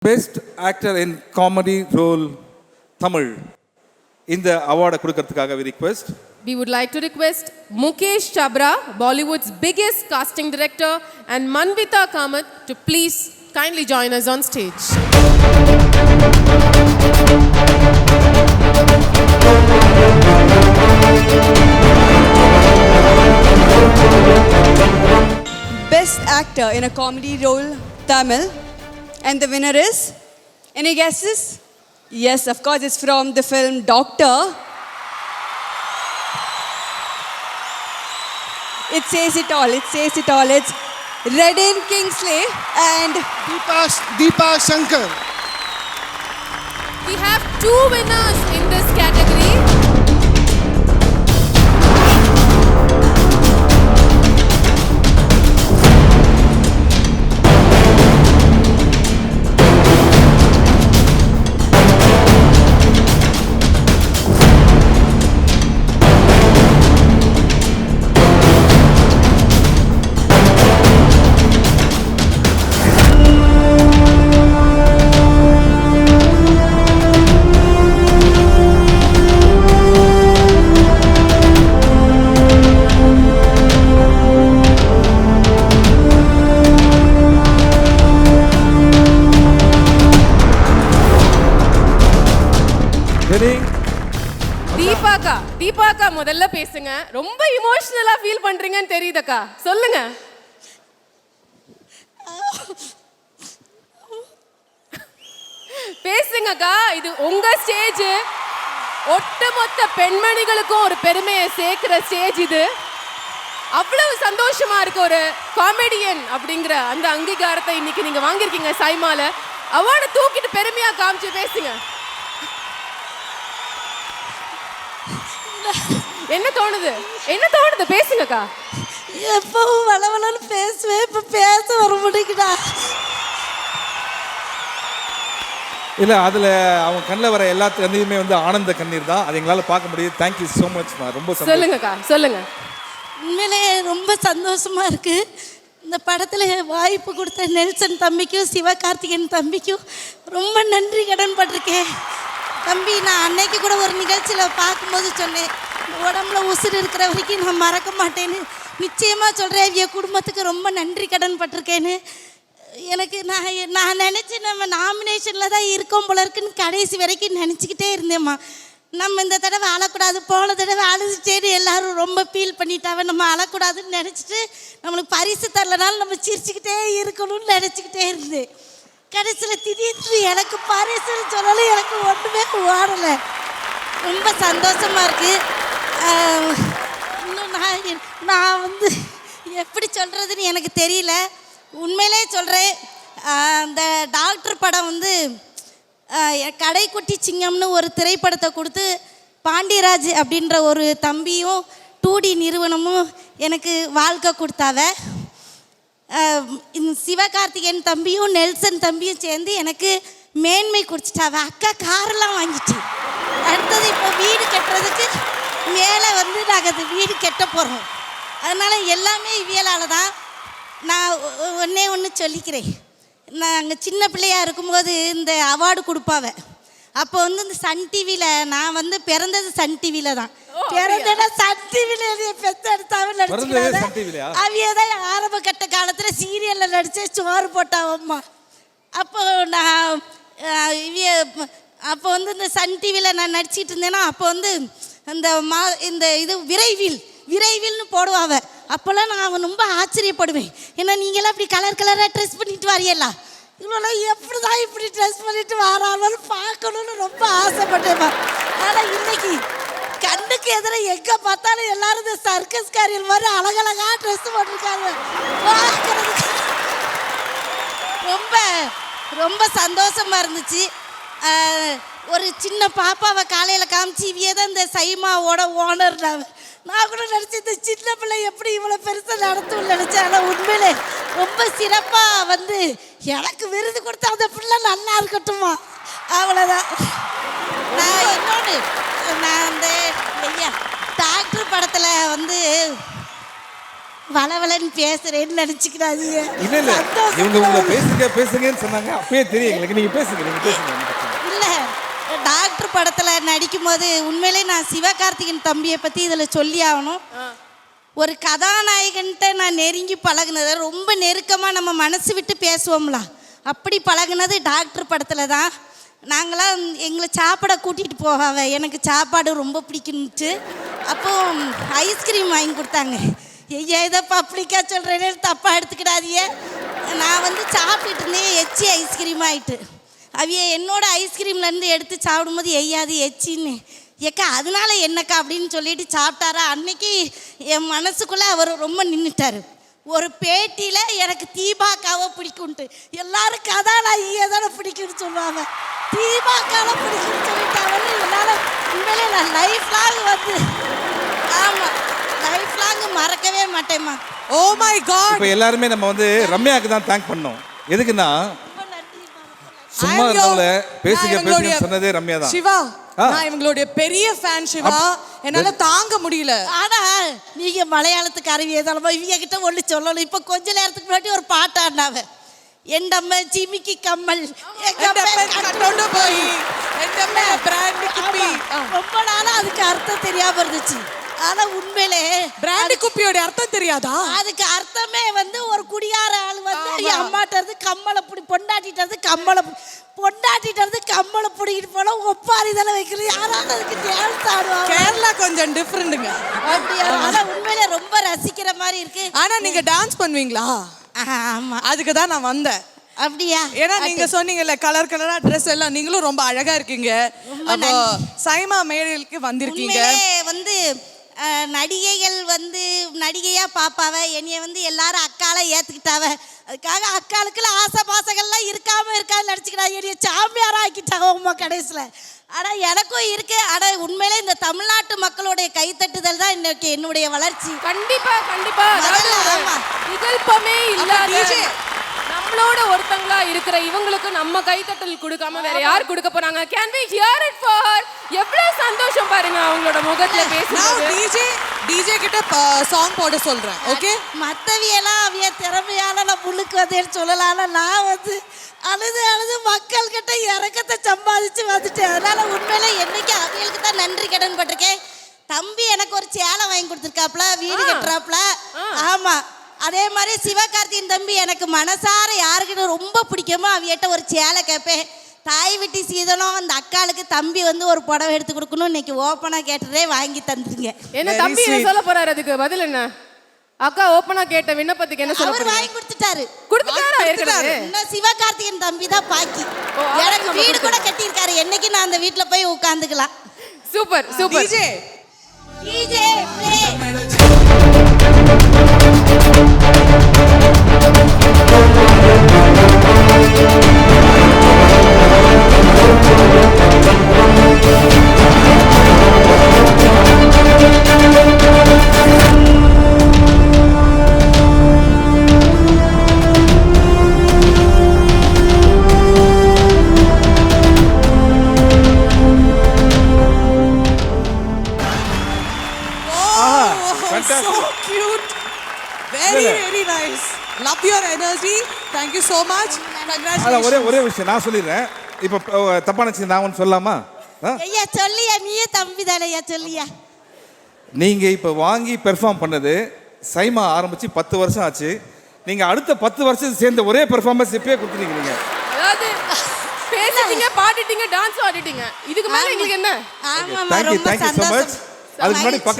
Best actor in comedy role Tamil இந்த அவார்டை கொடுக்கறதுக்காக we would like to request Mukesh Chabra, Bollywood's biggest casting director, and Manvita Kamath to please kindly join us on stage. Best actor in a comedy role Tamil, and the winner is, any guesses? Yes, of course, it's from the film Doctor. It says it all. It's Redin Kingsley and Deepa Shankar. We have two winners in this category. தீபாக்கா முதல்ல பேசுங்க. ரொம்ப இமோஷனலா feel பண்றீங்கன்னு தெரியுதக்கா, சொல்லுங்க. பேசுங்கக்கா, இது உங்க stage. ஒட்டுமொத்த பெண்மணிகளுக்கும் ஒரு பெருமையை சேர்க்கிற ஸ்டேஜ் இது. அவ்வளவு சந்தோஷமா இருக்கு. ஒரு காமெடியன் அப்படிங்கிற அந்த அங்கீகாரத்தை இன்னைக்கு நீங்க வாங்கியிருக்கீங்க. சைமால அவார்டை தூக்கிட்டு பெருமையா காமிச்சு பேசுங்க. என்ன தோணுது பேசுங்கக்கா. எப்பவும் வளவலன்னு பேசுவேன், இப்ப பேச வர முடியுதா? இல்லை, அதில் அவங்க கண்ணில் வர எல்லாத்துலேயுமே ஆனந்த கண்ணீர் தான். அது எங்களால் பார்க்க முடியுது. Thank you so much. ரொம்ப சொல்லுங்கக்கா, சொல்லுங்க. உண்மையிலே ரொம்ப சந்தோஷமா இருக்கு. இந்த படத்தில் வாய்ப்பு கொடுத்த நெல்சன் தம்பிக்கும் சிவகார்த்திகேயன் தம்பிக்கும் ரொம்ப நன்றி கடன் பட்டிருக்கேன். தம்பி, நான் அன்னைக்கு கூட ஒரு நிகழ்ச்சியில் பார்க்கும்போது சொன்னேன், உடம்புல உசுறு இருக்கிற வரைக்கும் நான் மறக்க மாட்டேன்னு. நிச்சயமாக சொல்கிறேன், என் குடும்பத்துக்கு ரொம்ப நன்றி கடன் பட்டிருக்கேன்னு. எனக்கு நான் நினச்சேன் நம்ம நாமினேஷனில் தான் இருக்கோம் போல இருக்குன்னு கடைசி வரைக்கும் நினச்சிக்கிட்டே இருந்தேம்மா. நம்ம இந்த தடவை அழக்கூடாது, போன தடவை அழுதுச்சேன்னு எல்லாரும் ரொம்ப ஃபீல் பண்ணிட்டாவே, நம்ம அழக்கூடாதுன்னு நினச்சிட்டு நம்மளுக்கு பரிசு தரலனாலும் நம்ம சிரிச்சுக்கிட்டே இருக்கணும்னு நினச்சிக்கிட்டே இருந்தேன். கடைசியில் திடீர்னு எனக்கு பரிசுன்னு சொல்லலை, எனக்கு ஒன்றுமே ஓடலை. ரொம்ப சந்தோஷமாக இருக்குது. இன்னும் நான் எப்படி சொல்கிறதுன்னு எனக்கு தெரியல. உண்மையிலே சொல்கிறேன், அந்த டாக்டர் படம் கடைக்குட்டி சிங்கம்னு ஒரு திரைப்படத்தை கொடுத்து பாண்டியராஜ் அப்படின்ற ஒரு தம்பியும் 2D நிறுவனமும் எனக்கு வாழ்க்கை கொடுத்தாவ. சிவகார்த்திகேயன் தம்பியும் நெல்சன் தம்பியும் சேர்ந்து எனக்கு மேன்மை குடிச்சிட்டாவ. அக்கா காரெல்லாம் வாங்கிட்டு அடுத்தது இப்போ வீடு கட்டுறதுக்கு மேலே நாங்கள் வீடு கட்ட போகிறோம். அதனால் எல்லாமே இவியலால் தான். நான் ஒன்று சொல்லிக்கிறேன். நாங்கள் சின்ன பிள்ளையாக இருக்கும்போது இந்த அவார்டு கொடுப்பாவ. அப்போ இந்த சன் டிவியில் நான் பிறந்தது சன் டிவியில் தான். பிறந்தேன்னா சன் டிவியில் பெற்றெடுத்தாவே நடிச்சுக்கிறாங்க. அவையே தான் ஆரம்ப கட்ட காலத்தில் சீரியலில் நடித்து சோறு போட்டாவம்மா. அப்போ நான் அப்போ இந்த சன் டிவியில் நான் நடிச்சிட்டு இருந்தேன்னா அப்போ இந்த இது விரைவில்னு போடுவாவ. அப்போல்லாம் நான் ரொம்ப ஆச்சரியப்படுவேன். ஏன்னா நீங்களாம் அப்படி கலராக ட்ரெஸ் பண்ணிட்டு வரையல, இவ்வளோ எப்படி தான் இப்படி ட்ரெஸ் பண்ணிட்டு வராலும் பார்க்கணுன்னு ரொம்ப ஆசைப்பட்டேன். ஆனால் இன்னைக்கு கண்ணுக்கு எதிராக எங்கே பார்த்தாலும் எல்லாரும் இந்த சர்க்கஸ் காரியல் மாதிரி அழகழகாக ட்ரெஸ் போட்டிருக்காங்க. பார்க்கறதுக்கு ரொம்ப ரொம்ப சந்தோஷமாக இருந்துச்சு. ஒரு சின்ன பாப்பாவை காலையில் காமிச்சு இவையே தான் இந்த சைமாவோட ஓனர். நான் கூட நினச்சேன், இந்த சின்ன பிள்ளை எப்படி இவ்வளோ பெருசாக நடத்தும்னு நினச்சேன். ஆனால் உண்மையிலே ரொம்ப சிறப்பாக எனக்கு விருது கொடுத்தா அந்த பிள்ளை நல்லா இருக்கட்டுமா, அவ்வளோதான். நான் இன்னொன்று, நான் டாக்டர் படத்தில் வளவலன்னு பேசுறேன்னு நினைச்சுக்கிறாதீங்க. இல்ல இல்ல இவங்க உங்களை பேசுங்கன்னு சொன்னாங்க. அப்பயே தெரியும் எங்களுக்கு. நீங்க பேசுங்க. இல்ல டாக்டர் படத்துல நடிக்கும் போது உண்மையிலே நான் சிவகார்த்திகேயன் தம்பியை பத்தி இதுல சொல்லி ஆகணும். ஒரு கதாநாயகன்ட்ட நான் நெருங்கி பழகுனது, ரொம்ப நெருக்கமா நம்ம மனசு விட்டு பேசுவோம்ல, அப்படி பழகுனது டாக்டர் படத்துல தான். நாங்களாம் எங்களை சாப்பிட கூட்டிகிட்டு போவாங்க. எனக்கு சாப்பாடு ரொம்ப பிடிக்குன்ட்டு அப்போ ஐஸ்கிரீம் வாங்கி கொடுத்தாங்க. ஐயா இதை பப்ளிக்கா சொல்கிறேன்னு தப்பாக எடுத்துக்கிடாதீங்க. நான் வந்து சாப்பிட்டுட்டு இருந்தேன், எச்சி ஐஸ்கிரீம் ஆகிட்டு. அவைய என்னோட ஐஸ்கிரீம்லேருந்து எடுத்து சாப்பிடும்போது எய்யாது எச்சின்னு ஏக்கா அதனால என்னக்கா அப்படின்னு சொல்லிட்டு சாப்பிட்டாரா. அன்னைக்கு என் மனசுக்குள்ளே அவர் ரொம்ப நின்றுட்டார். ஒரு பேட்டியில் எனக்கு தீபாக்காவை பிடிக்கும்ட்டு, எல்லாரும் கதாநாயகியை தானே பிடிக்கும்னு சொல்லுவாங்க, தீபாக்காவை பிடிக்கும்னு சொல்லிட்டாங்கன்னு என்னால் உண்மையிலே நான் லைஃப் லாங் வந்து ஆமாம் லைஃப் லாங் மறக்கவே மாட்டேம்மா. Oh my God. இப்போ எல்லாருமே நம்ம வந்து ரம்யாவுக்கு தான் தேங்க் பண்ணோம். எதுக்குன்னா சும்மா இருந்தவங்கள பேசுங்க சொன்னதே ரம்யா தான். சிவா நான் இவங்களுடைய பெரிய ஃபேன் சிவா. என்னால தாங்க முடியல. ஆனா நீங்க மலையாளத்துக்கு அறிவியதாலமா இவங்க கிட்ட ஒண்ணு சொல்லணும். இப்ப கொஞ்ச நேரத்துக்கு முன்னாடி ஒரு பாட்டு ஆடினாவ, எண்டம்ம ஜிமிக்கி கம்மல் கொண்டு போய் ரொம்ப நாளா அதுக்கு அர்த்தம் தெரியாம இருந்துச்சு. ஆனா உண்மையிலே பிராண்டி குப்பியோட அர்த்தம் தெரியாதா? அதுக்கு அர்த்தமே வந்து ஒரு குடியார ஆள் வந்து அம்மாட்ட இருந்து கம்மலை பிடி பொண்டாட்டிட்டு கம்மலை பிடிக்கிட்டு போனா ஒப்பாரி தானே வைக்கிறது. யாராவது அதுக்கு டான்ஸ் ஆடுவாங்க. கேரளா கொஞ்சம் டிஃபரெண்ட்டுங்க. அப்படியா? ஆனா உண்மையிலே ரொம்ப ரசிக்கிற மாதிரி இருக்கு. ஆனா நீங்க டான்ஸ் பண்ணுவீங்களா? ஆமா, அதுக்கு தான் நான் வந்தேன். அப்படியா? ஏன்னா நீங்க சொன்னீங்கல்ல கலர் கலரா ட்ரெஸ் எல்லாம், நீங்களும் ரொம்ப அழகா இருக்கீங்க. அப்போ சைமா மேடைக்கு வந்திருக்கீங்க. வந்து நடிகைகள் வந்து நடிகையா பாப்பாவ, என்னைய வந்து எல்லாரும் அக்கால ஏத்துக்கிட்டாவ. அதுக்காக அக்காளுக்குள்ள ஆசை பாசங்கள்லாம் இருக்காம நடிச்சுக்கிட்டாங்க. என்னைய சாமியாரா ஆக்கிட்டாங்க உமா கடைசியில. ஆனா எனக்கும் இருக்கு. ஆனா உண்மையிலே இந்த தமிழ்நாட்டு மக்களுடைய கைத்தட்டுதல் தான் இன்னைக்கு என்னுடைய வளர்ச்சி. கண்டிப்பா கண்டிப்பா. விகல்பமே இல்லாத நம்மளோட ஒருத்தங்களா இருக்கிற இவங்களுக்கு நம்ம கைத்தட்டல் கொடுக்காம வேற யார் கொடுக்க போறாங்க? Can we hear it for? எவ்வளவு சந்தோஷம் பாருங்க அவங்களோட முகத்துல பேசுறது. டிஜே கிட்ட சாங் போட சொல்றேன். ஓகே, மத்தவியெல்லாம் அவிய திறமையால நான் முழுக்கு வந்தேன்னு சொல்லலாம். நான் வந்து அழுது மக்கள் கிட்ட இறக்கத்தை சம்பாதிச்சு வந்துட்டேன். அதனால உண்மையில என்னைக்கு அவியலுக்கு தான் நன்றி கடன் பட்டிருக்கேன். தம்பி எனக்கு ஒரு சேலை வாங்கி கொடுத்துருக்காப்ல, வீடு கட்டுறாப்ல. ஆமா, அதே மாதிரி சிவகார்த்திகேயன் தம்பி எனக்கு மனசார யாருக்கிட்ட ரொம்ப பிடிக்குமோ அவியிட்ட ஒரு சேலை கேட்பேன். தாய் விட்டி சீதனம் அந்த அக்காளுக்கு தம்பி வந்து ஒரு புடவை எடுத்து கொடுக்கணும். இன்னைக்கு ஓப்பனா கேட்டதே வாங்கி தந்துருங்க. என்ன தம்பி என்ன சொல்ல போறாரு? அதுக்கு பதில் என்ன? அக்கா ஓப்பனா கேட்ட விண்ணப்பத்துக்கு என்ன சொல்ல போறாரு? வாங்கி கொடுத்துட்டாரு. இன்னும் சிவகார்த்திகேயன் தம்பி தான் பாக்கி. எனக்கு வீடு கூட கட்டியிருக்காரு. என்னைக்கு நான் அந்த வீட்டுல போய் உட்காந்துக்கலாம். Super super. DJ play. So cute. Very nice. Love your energy. Thank you so much. Congratulations. ஒரே விஷயம் நான் சொல்லிடுறேன். இப்போ தப்பா நினைச்சு நான் ஒன்று சொல்லலாமா? ஐயா சொல்லியா, நீயே தம்பி தானையா, சொல்லியா. நீங்க இப்போ வாங்கி பெர்ஃபார்ம் பண்ணது சைமா ஆரம்பிச்சு 10 வருஷம் ஆச்சு. நீங்க அடுத்த 10 வருஷத்துக்கு சேர்ந்த ஒரே பெர்ஃபார்மன்ஸ் இப்பயே கொடுத்துட்டீங்க. நீங்க அதாவது பேசிட்டீங்க, பாடிட்டீங்க, டான்ஸ் ஆடிட்டீங்க. இதுக்கு மேல உங்களுக்கு என்ன? ஆமாமா, தேங்க் யூ so much. அதுக்கு முன்னாடி